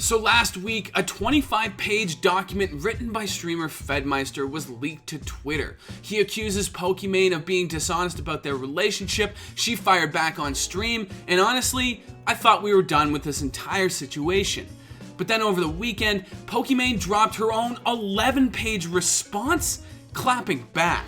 So last week, a 25-page document written by streamer Fedmeister was leaked to Twitter. He accuses Pokimane of being dishonest about their relationship, she fired back on stream, and honestly, I thought we were done with this entire situation. But then over the weekend, Pokimane dropped her own 11-page response, clapping back.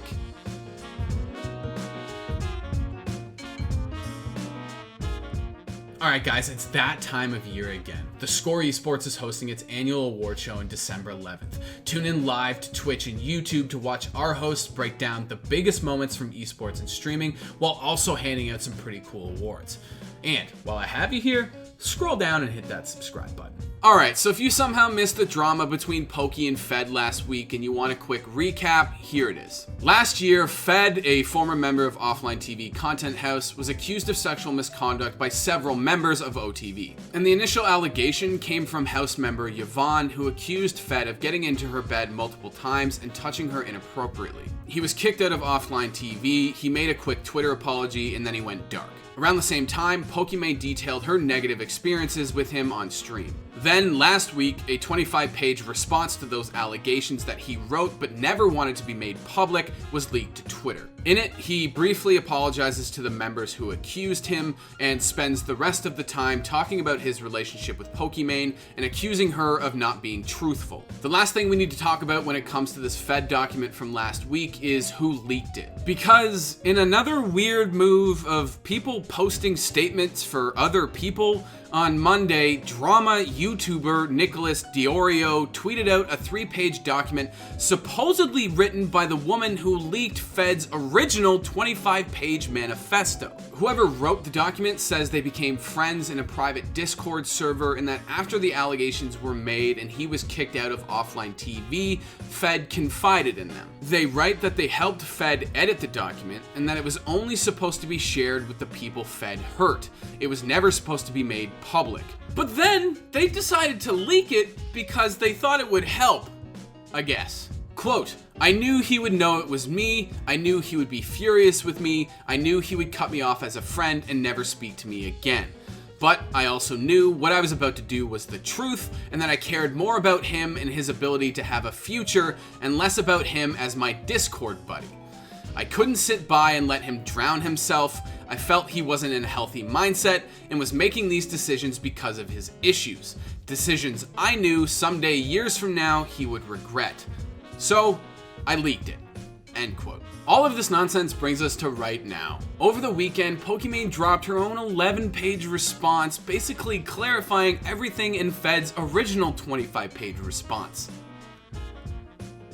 Alright guys, it's that time of year again. theScore Esports is hosting its annual award show on December 11th. Tune in live to Twitch and YouTube to watch our hosts break down the biggest moments from esports and streaming, while also handing out some pretty cool awards. And while I have you here, scroll down and hit that subscribe button. Alright, so if you somehow missed the drama between Poki and Fed last week and you want a quick recap, here it is. Last year, Fed, a former member of Offline TV Content House, was accused of sexual misconduct by several members of OTV. And the initial allegation came from house member Yvonne, who accused Fed of getting into her bed multiple times and touching her inappropriately. He was kicked out of Offline TV, he made a quick Twitter apology, and then he went dark. Around the same time, Pokimane detailed her negative experiences with him on stream. Then, last week, a 25-page response to those allegations that he wrote but never wanted to be made public was leaked to Twitter. In it, he briefly apologizes to the members who accused him and spends the rest of the time talking about his relationship with Pokimane and accusing her of not being truthful. The last thing we need to talk about when it comes to this Fed document from last week is who leaked it. Because in another weird move of people posting statements for other people, on Monday, drama YouTuber Nicholas Diorio tweeted out a 3-page document supposedly written by the woman who leaked Fed's original 25-page manifesto. Whoever wrote the document says they became friends in a private Discord server and that after the allegations were made and he was kicked out of Offline TV, Fed confided in them. They write that they helped Fed edit the document and that it was only supposed to be shared with the people Fed hurt. It was never supposed to be made public. But then they decided to leak it because they thought it would help, I guess. Quote, "I knew he would know it was me, I knew he would be furious with me, I knew he would cut me off as a friend and never speak to me again. But I also knew what I was about to do was the truth and that I cared more about him and his ability to have a future and less about him as my Discord buddy. I couldn't sit by and let him drown himself. I felt he wasn't in a healthy mindset and was making these decisions because of his issues. Decisions I knew someday, years from now, he would regret. So, I leaked it." End quote. All of this nonsense brings us to right now. Over the weekend, Pokimane dropped her own 11-page response, basically clarifying everything in Fed's original 25-page response.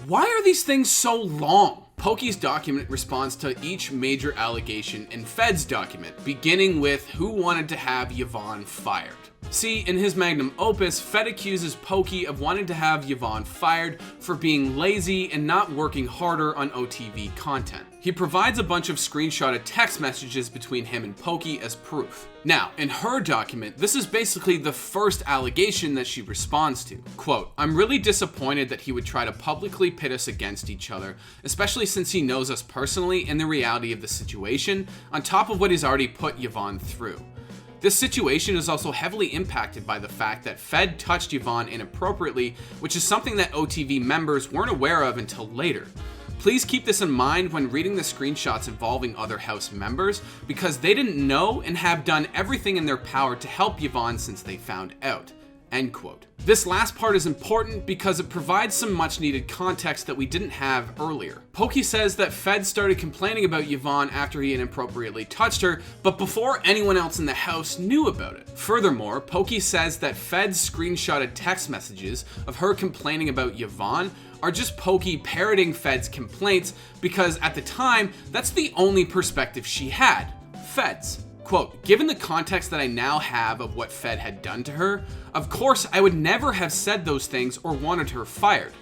Why are these things so long? Poki's document responds to each major allegation in Fed's document, beginning with who wanted to have Yvonne fired. See, in his magnum opus, Fed accuses Poki of wanting to have Yvonne fired for being lazy and not working harder on OTV content. He provides a bunch of screenshotted text messages between him and Poki as proof. Now, in her document, this is basically the first allegation that she responds to. Quote, "I'm really disappointed that he would try to publicly pit us against each other, especially since he knows us personally and the reality of the situation, on top of what he's already put Yvonne through. This situation is also heavily impacted by the fact that Fed touched Yvonne inappropriately, which is something that OTV members weren't aware of until later. Please keep this in mind when reading the screenshots involving other house members, because they didn't know and have done everything in their power to help Yvonne since they found out." End quote. This last part is important because it provides some much needed context that we didn't have earlier. Poki says that Fed started complaining about Yvonne after he inappropriately touched her, but before anyone else in the house knew about it. Furthermore, Poki says that Fed's screenshotted text messages of her complaining about Yvonne are just Poki parroting Fed's complaints because at the time, that's the only perspective she had, Fed's. Quote, "Given the context that I now have of what Fed had done to her, of course I would never have said those things or wanted her fired.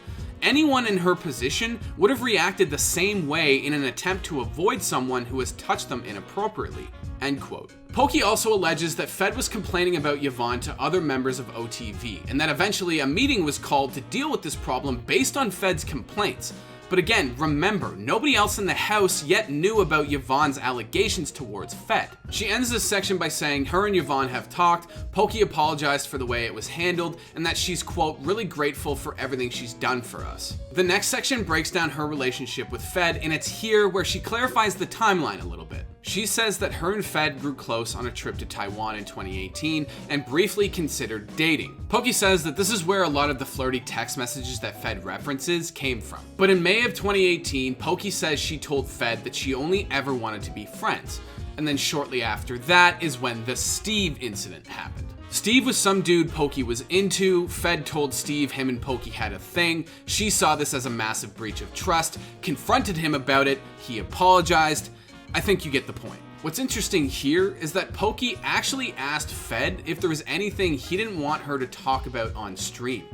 Anyone in her position would have reacted the same way in an attempt to avoid someone who has touched them inappropriately." End quote. Poki also alleges that Fed was complaining about Yvonne to other members of OTV, and that eventually a meeting was called to deal with this problem based on Fed's complaints. But again, remember, nobody else in the house yet knew about Yvonne's allegations towards Fed. She ends this section by saying her and Yvonne have talked, Poki apologized for the way it was handled, and that she's, quote, really grateful for everything she's done for us. The next section breaks down her relationship with Fed, and it's here where she clarifies the timeline a little bit. She says that her and Fed grew close on a trip to Taiwan in 2018 and briefly considered dating. Poki says that this is where a lot of the flirty text messages that Fed references came from. But in May of 2018, Poki says she told Fed that she only ever wanted to be friends. And then shortly after that is when the Steve incident happened. Steve was some dude Poki was into. Fed told Steve him and Poki had a thing. She saw this as a massive breach of trust, confronted him about it, he apologized. I think you get the point. What's interesting here is that Poki actually asked Fed if there was anything he didn't want her to talk about on stream.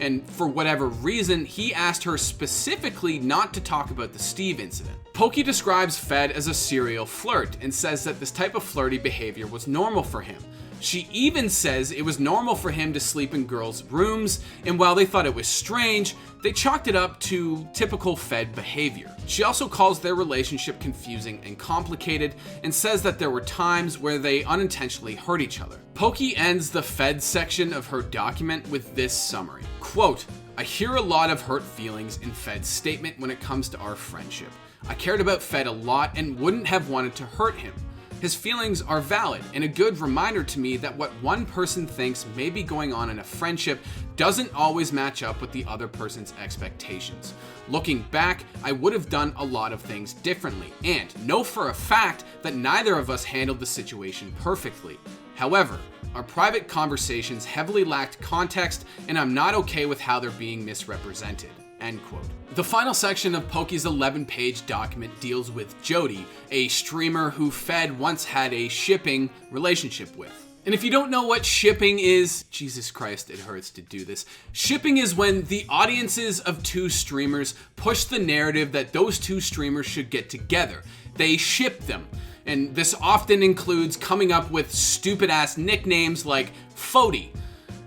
And for whatever reason, he asked her specifically not to talk about the Steve incident. Poki describes Fed as a serial flirt and says that this type of flirty behavior was normal for him. She even says it was normal for him to sleep in girls' rooms, and while they thought it was strange, they chalked it up to typical Fed behavior. She also calls their relationship confusing and complicated, and says that there were times where they unintentionally hurt each other. Poki ends the Fed section of her document with this summary. Quote, I hear a lot of hurt feelings in Fed's statement when it comes to our friendship. I cared about Fed a lot and wouldn't have wanted to hurt him. His feelings are valid and a good reminder to me that what one person thinks may be going on in a friendship doesn't always match up with the other person's expectations. Looking back, I would have done a lot of things differently and know for a fact that neither of us handled the situation perfectly. However, our private conversations heavily lacked context and I'm not okay with how they're being misrepresented. End quote. The final section of Poki's 11-page document deals with Jody, a streamer who Fed once had a shipping relationship with. And if you don't know what shipping is, Jesus Christ, it hurts to do this. Shipping is when the audiences of two streamers push the narrative that those two streamers should get together. They ship them. And this often includes coming up with stupid-ass nicknames like Fody,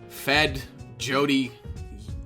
Fed, Jody,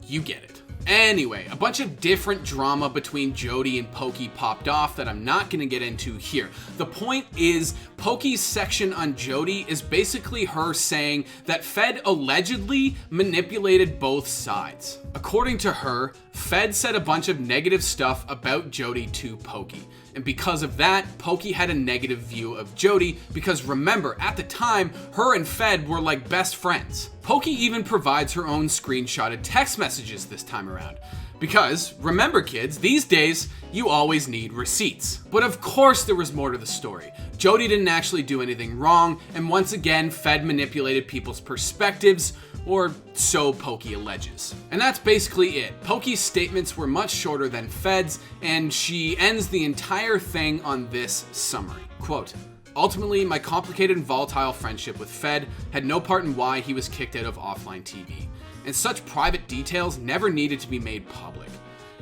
you get it. Anyway, a bunch of different drama between Jody and Poki popped off that I'm not going to get into here. The point is, Poki's section on Jody is basically her saying that Fed allegedly manipulated both sides. According to her, Fed said a bunch of negative stuff about Jody to Poki. And because of that, Poki had a negative view of Jody because remember, at the time, her and Fed were like best friends. Poki even provides her own screenshotted text messages this time around. Because, remember kids, these days, you always need receipts. But of course there was more to the story. Jody didn't actually do anything wrong, and once again, Fed manipulated people's perspectives, or so Poki alleges. And that's basically it. Poki's statements were much shorter than Fed's, and she ends the entire thing on this summary. Quote, ultimately, my complicated and volatile friendship with Fed had no part in why he was kicked out of offline TV. And such private details never needed to be made public.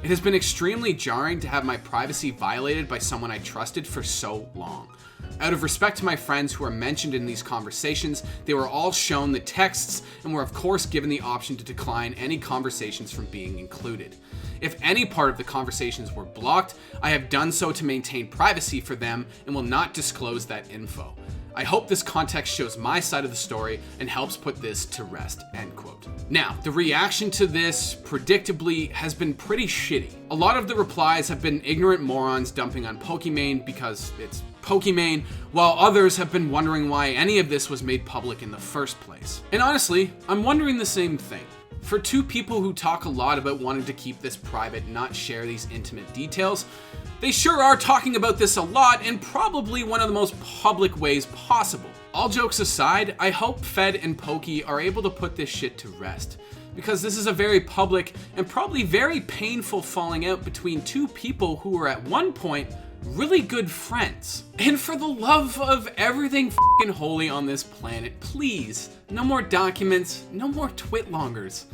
It has been extremely jarring to have my privacy violated by someone I trusted for so long. Out of respect to my friends who are mentioned in these conversations, they were all shown the texts and were of course given the option to decline any conversations from being included. If any part of the conversations were blocked, I have done so to maintain privacy for them and will not disclose that info. I hope this context shows my side of the story and helps put this to rest, end quote. Now, the reaction to this, predictably, has been pretty shitty. A lot of the replies have been ignorant morons dumping on Pokimane because it's Pokimane, while others have been wondering why any of this was made public in the first place. And honestly, I'm wondering the same thing. For two people who talk a lot about wanting to keep this private and not share these intimate details, they sure are talking about this a lot in probably one of the most public ways possible. All jokes aside, I hope Fed and Poki are able to put this shit to rest, because this is a very public and probably very painful falling out between two people who were at one point really good friends. And for the love of everything f***ing holy on this planet, please, no more documents, no more twitlongers.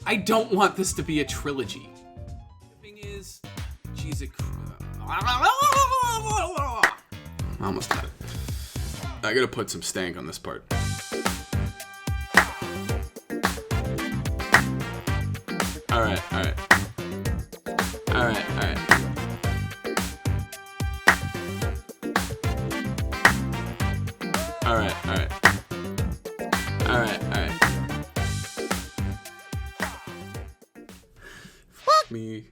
I don't want this to be a trilogy. The thing is, Jesus Christ. I almost had it. I gotta put some stank on this part. All right. All right. Fuck me.